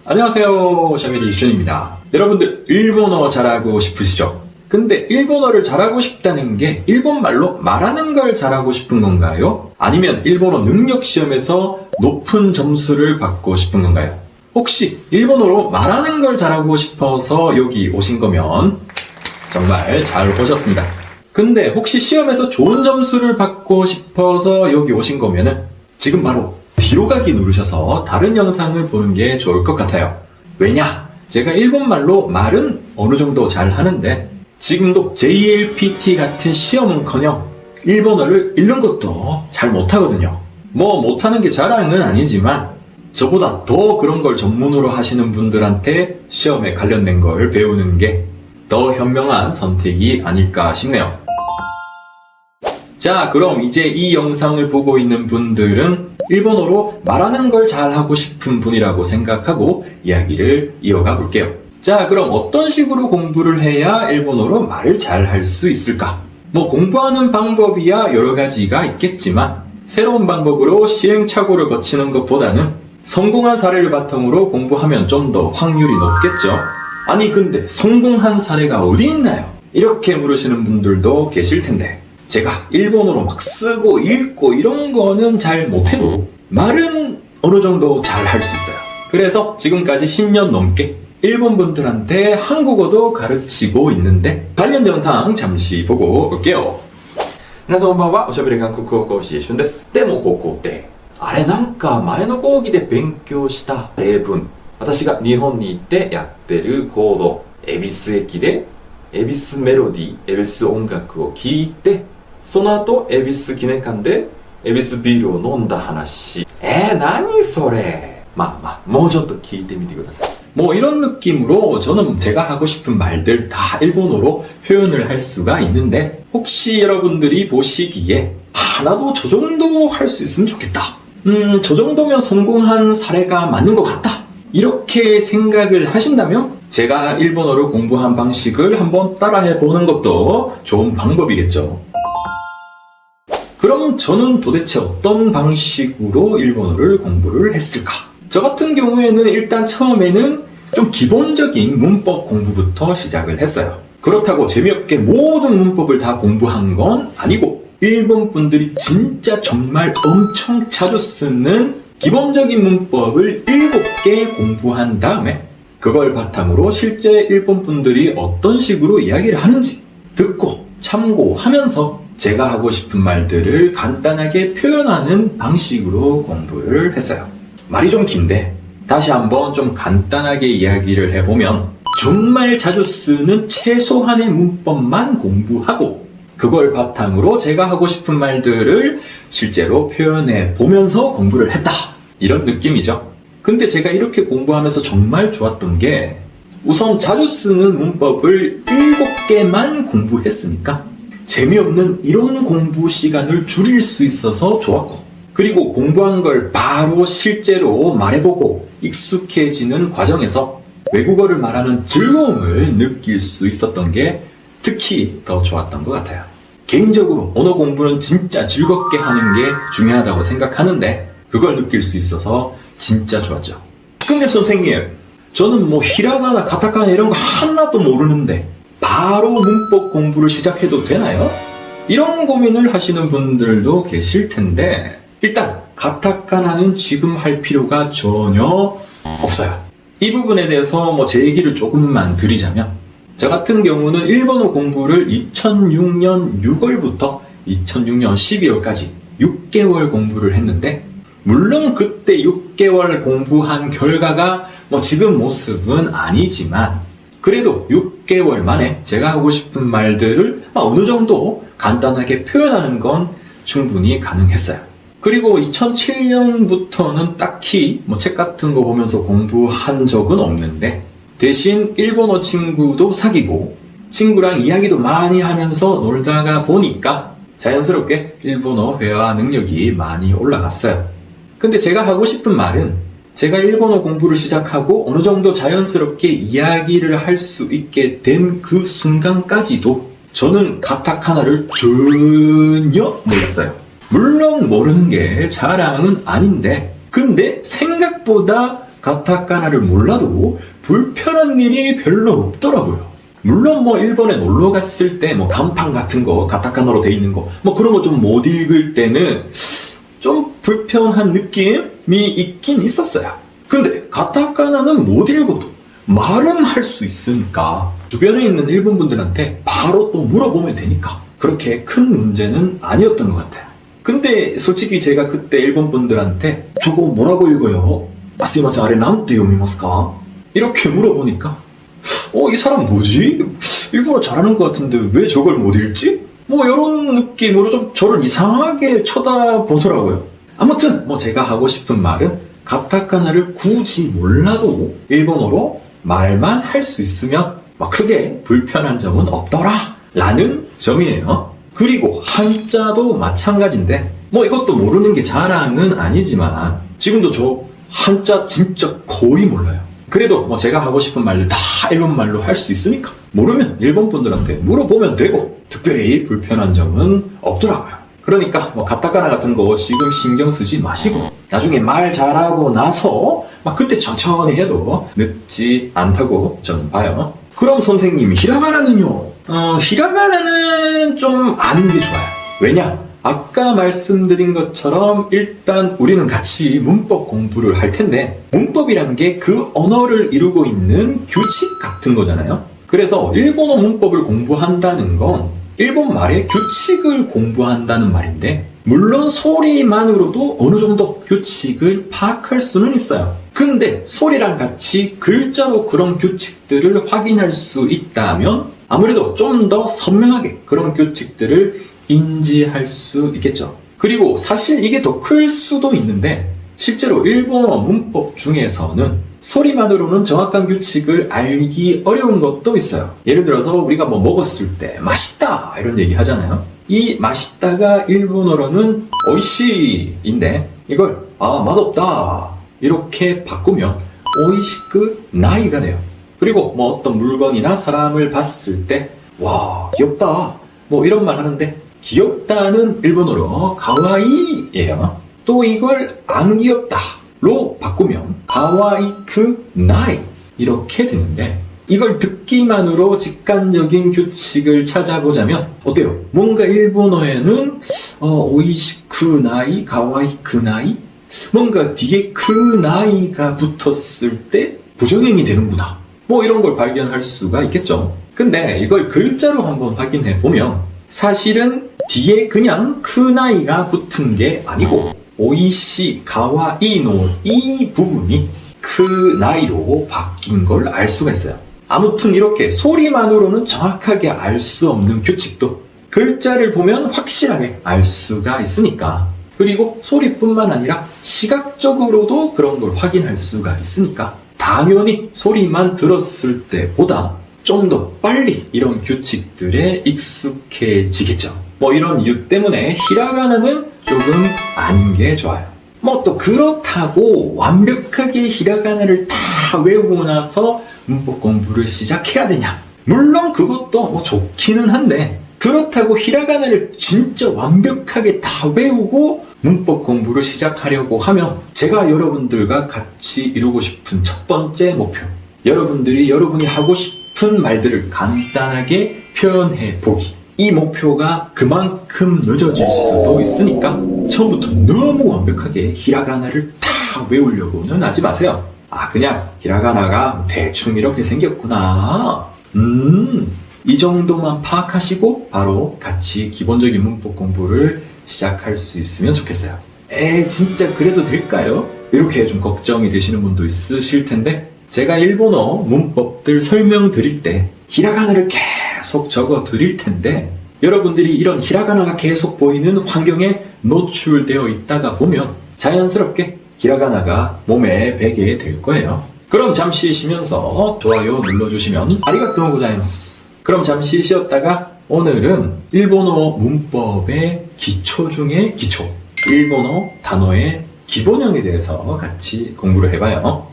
안녕하세요, 샤베리 이준입니다. 여러분들 일본어 잘하고 싶으시죠? 근데 일본어를 잘하고 싶다는 게 일본말로 말하는 걸 잘하고 싶은 건가요? 아니면 일본어 능력 시험에서 높은 점수를 받고 싶은 건가요? 혹시 일본어로 말하는 걸 잘하고 싶어서 여기 오신 거면 정말 잘 오셨습니다. 근데 혹시 시험에서 좋은 점수를 받고 싶어서 여기 오신 거면은 지금 바로 뒤로 가기 누르셔서 다른 영상을 보는 게 좋을 것 같아요. 왜냐? 제가 일본말로 말은 어느 정도 잘 하는데 지금도 JLPT 같은 시험은커녕 일본어를 읽는 것도 잘 못하거든요. 뭐 못하는 게 자랑은 아니지만 저보다 더 그런 걸 전문으로 하시는 분들한테 시험에 관련된 걸 배우는 게 더 현명한 선택이 아닐까 싶네요. 자, 그럼 이제 이 영상을 보고 있는 분들은 일본어로 말하는 걸 잘하고 싶은 분이라고 생각하고 이야기를 이어가 볼게요. 자, 그럼 어떤 식으로 공부를 해야 일본어로 말을 잘 할 수 있을까? 뭐 공부하는 방법이야 여러 가지가 있겠지만 새로운 방법으로 시행착오를 거치는 것보다는 성공한 사례를 바탕으로 공부하면 좀 더 확률이 높겠죠. 아니 근데 성공한 사례가 어디 있나요? 이렇게 물으시는 분들도 계실 텐데 제가 일본어로 막 쓰고 읽고 이런 거는 잘 못해도 말은 어느 정도 잘 할 수 있어요. 그래서 지금까지 10년 넘게 일본 분들한테 한국어도 가르치고 있는데 관련 영상 잠시 보고 올게요. 皆さんこんばんは、おしゃべり韓国語講師しゅんです。でも高校って、あれなんか前の講義で勉強した例文、私が日本に行ってやってる行動、恵比寿駅で恵比寿メロディー、恵比寿音楽を聴いて、その後恵比寿記念館で恵比寿ビールを飲んだ話。何それ。まあもうちょっと聞いてみてください。 뭐 이런 느낌으로 저는 제가 하고 싶은 말들 다 일본어로 표현을 할 수가 있는데 혹시 여러분들이 보시기에 나도 저 정도 할 수 있으면 좋겠다. 저 정도면 성공한 사례가 맞는 것 같다. 이렇게 생각을 하신다면 제가 일본어를 공부한 방식을 한번 따라해 보는 것도 좋은 방법이겠죠. 그럼 저는 도대체 어떤 방식으로 일본어를 공부를 했을까? 저 같은 경우에는 일단 처음에는 좀 기본적인 문법 공부부터 시작을 했어요. 그렇다고 재미없게 모든 문법을 다 공부한 건 아니고 일본 분들이 진짜 정말 엄청 자주 쓰는 기본적인 문법을 7개 공부한 다음에 그걸 바탕으로 실제 일본 분들이 어떤 식으로 이야기를 하는지 듣고 참고하면서 제가 하고 싶은 말들을 간단하게 표현하는 방식으로 공부를 했어요. 말이 좀 긴데 다시 한번 좀 간단하게 이야기를 해보면 정말 자주 쓰는 최소한의 문법만 공부하고 그걸 바탕으로 제가 하고 싶은 말들을 실제로 표현해 보면서 공부를 했다. 이런 느낌이죠. 근데 제가 이렇게 공부하면서 정말 좋았던 게 우선 자주 쓰는 문법을 7개만 공부했으니까 재미없는 이론 공부 시간을 줄일 수 있어서 좋았고 그리고 공부한 걸 바로 실제로 말해보고 익숙해지는 과정에서 외국어를 말하는 즐거움을 느낄 수 있었던 게 특히 더 좋았던 것 같아요. 개인적으로 언어 공부는 진짜 즐겁게 하는 게 중요하다고 생각하는데 그걸 느낄 수 있어서 진짜 좋았죠. 근데 선생님, 저는 뭐 히라가나 가타카나 이런 거 하나도 모르는데 바로 문법 공부를 시작해도 되나요? 이런 고민을 하시는 분들도 계실 텐데 일단 가타카나는 지금 할 필요가 전혀 없어요. 이 부분에 대해서 제 얘기를 조금만 드리자면 저 같은 경우는 일본어 공부를 2006년 6월부터 2006년 12월까지 6개월 공부를 했는데 물론 그때 6개월 공부한 결과가 지금 모습은 아니지만 그래도 6개월 만에 제가 하고 싶은 말들을 어느 정도 간단하게 표현하는 건 충분히 가능했어요. 그리고 2007년부터는 딱히 책 같은 거 보면서 공부한 적은 없는데 대신 일본어 친구도 사귀고 친구랑 이야기도 많이 하면서 놀다가 보니까 자연스럽게 일본어 회화 능력이 많이 올라갔어요. 근데 제가 하고 싶은 말은 제가 일본어 공부를 시작하고 어느 정도 자연스럽게 이야기를 할 수 있게 된 그 순간까지도 저는 가타카나를 전혀 몰랐어요. 물론 모르는 게 자랑은 아닌데 근데 생각보다 가타카나를 몰라도 불편한 일이 별로 없더라고요. 물론 뭐 일본에 놀러 갔을 때 뭐 간판 같은 거 가타카나로 돼 있는 거 뭐 그런 거 좀 못 읽을 때는 좀 불편한 느낌이 있긴 있었어요. 근데 가타카나는 못 읽어도 말은 할 수 있으니까 주변에 있는 일본 분들한테 바로 또 물어보면 되니까 그렇게 큰 문제는 아니었던 것 같아요. 근데 솔직히 제가 그때 일본 분들한테 저거 뭐라고 읽어요? 스미마셍 아래 난테 요미마스까? 이렇게 물어보니까 이 사람 뭐지? 일본어 잘하는 것 같은데 왜 저걸 못 읽지? 뭐 이런 느낌으로 좀 저를 이상하게 쳐다보더라고요. 아무튼 뭐 제가 하고 싶은 말은 가타카나를 굳이 몰라도 일본어로 말만 할 수 있으면 막 크게 불편한 점은 없더라 라는 점이에요. 그리고 한자도 마찬가지인데 뭐 이것도 모르는 게 자랑은 아니지만 지금도 저 한자 진짜 거의 몰라요. 그래도 뭐 제가 하고 싶은 말들 다 일본말로 할 수 있으니까 모르면 일본 분들한테 물어보면 되고 특별히 불편한 점은 없더라고요. 그러니까 뭐 가타카나 같은 거 지금 신경 쓰지 마시고 나중에 말 잘하고 나서 막 그때 천천히 해도 늦지 않다고 저는 봐요. 그럼 선생님 히라가나는요? 히라가나는 좀 아는 게 좋아요. 왜냐? 아까 말씀드린 것처럼 일단 우리는 같이 문법 공부를 할 텐데 문법이란 게 그 언어를 이루고 있는 규칙 같은 거잖아요. 그래서 일본어 문법을 공부한다는 건 일본 말의 규칙을 공부한다는 말인데 물론 소리만으로도 어느 정도 규칙을 파악할 수는 있어요. 근데 소리랑 같이 글자로 그런 규칙들을 확인할 수 있다면 아무래도 좀 더 선명하게 그런 규칙들을 인지할 수 있겠죠. 그리고 사실 이게 더 클 수도 있는데 실제로 일본어 문법 중에서는 소리만으로는 정확한 규칙을 알기 어려운 것도 있어요. 예를 들어서 우리가 뭐 먹었을 때 맛있다 이런 얘기 하잖아요. 이 맛있다가 일본어로는 오이시인데 이걸 맛없다 이렇게 바꾸면 오이시쿠 나이가 돼요. 그리고 뭐 어떤 물건이나 사람을 봤을 때 와 귀엽다 뭐 이런 말 하는데 귀엽다는 일본어로 가와이예요. 또 이걸 안 귀엽다로 바꾸면 가와이쿠 나이 이렇게 되는데 이걸 듣기만으로 직관적인 규칙을 찾아보자면 어때요? 뭔가 일본어에는 오이시쿠 나이, 가와이쿠 나이 뭔가 뒤에 그 나이가 붙었을 때 부정형이 되는구나 뭐 이런 걸 발견할 수가 있겠죠. 근데 이걸 글자로 한번 확인해 보면 사실은 뒤에 그냥 그 나이가 붙은 게 아니고 오이시, 가와이노 이 부분이 그 나이로 바뀐 걸 알 수가 있어요. 아무튼 이렇게 소리만으로는 정확하게 알 수 없는 규칙도 글자를 보면 확실하게 알 수가 있으니까 그리고 소리뿐만 아니라 시각적으로도 그런 걸 확인할 수가 있으니까 당연히 소리만 들었을 때보다 좀 더 빨리 이런 규칙들에 익숙해지겠죠. 뭐 이런 이유 때문에 히라가나는 조금 아닌 게 좋아요. 뭐 또 그렇다고 완벽하게 히라가나를 다 외우고 나서 문법 공부를 시작해야 되냐? 물론 그것도 뭐 좋기는 한데 그렇다고 히라가나를 진짜 완벽하게 다 외우고 문법 공부를 시작하려고 하면 제가 여러분들과 같이 이루고 싶은 첫 번째 목표 여러분이 하고 싶은 말들을 간단하게 표현해 보기 이 목표가 그만큼 늦어질 수도 있으니까 처음부터 너무 완벽하게 히라가나를 다 외우려고는 하지 마세요. 그냥 히라가나가 대충 이렇게 생겼구나 이 정도만 파악하시고 바로 같이 기본적인 문법 공부를 시작할 수 있으면 좋겠어요. 진짜 그래도 될까요? 이렇게 좀 걱정이 되시는 분도 있으실 텐데 제가 일본어 문법들 설명드릴 때 히라가나를 계속 적어 드릴 텐데 여러분들이 이런 히라가나가 계속 보이는 환경에 노출되어 있다가 보면 자연스럽게 히라가나가 몸에 배게 될 거예요. 그럼 잠시 쉬면서 좋아요 눌러주시면 아리가또 고자이마스. 그럼 잠시 쉬었다가 오늘은 일본어 문법의 기초 중에 기초 일본어 단어의 기본형에 대해서 같이 공부를 해봐요.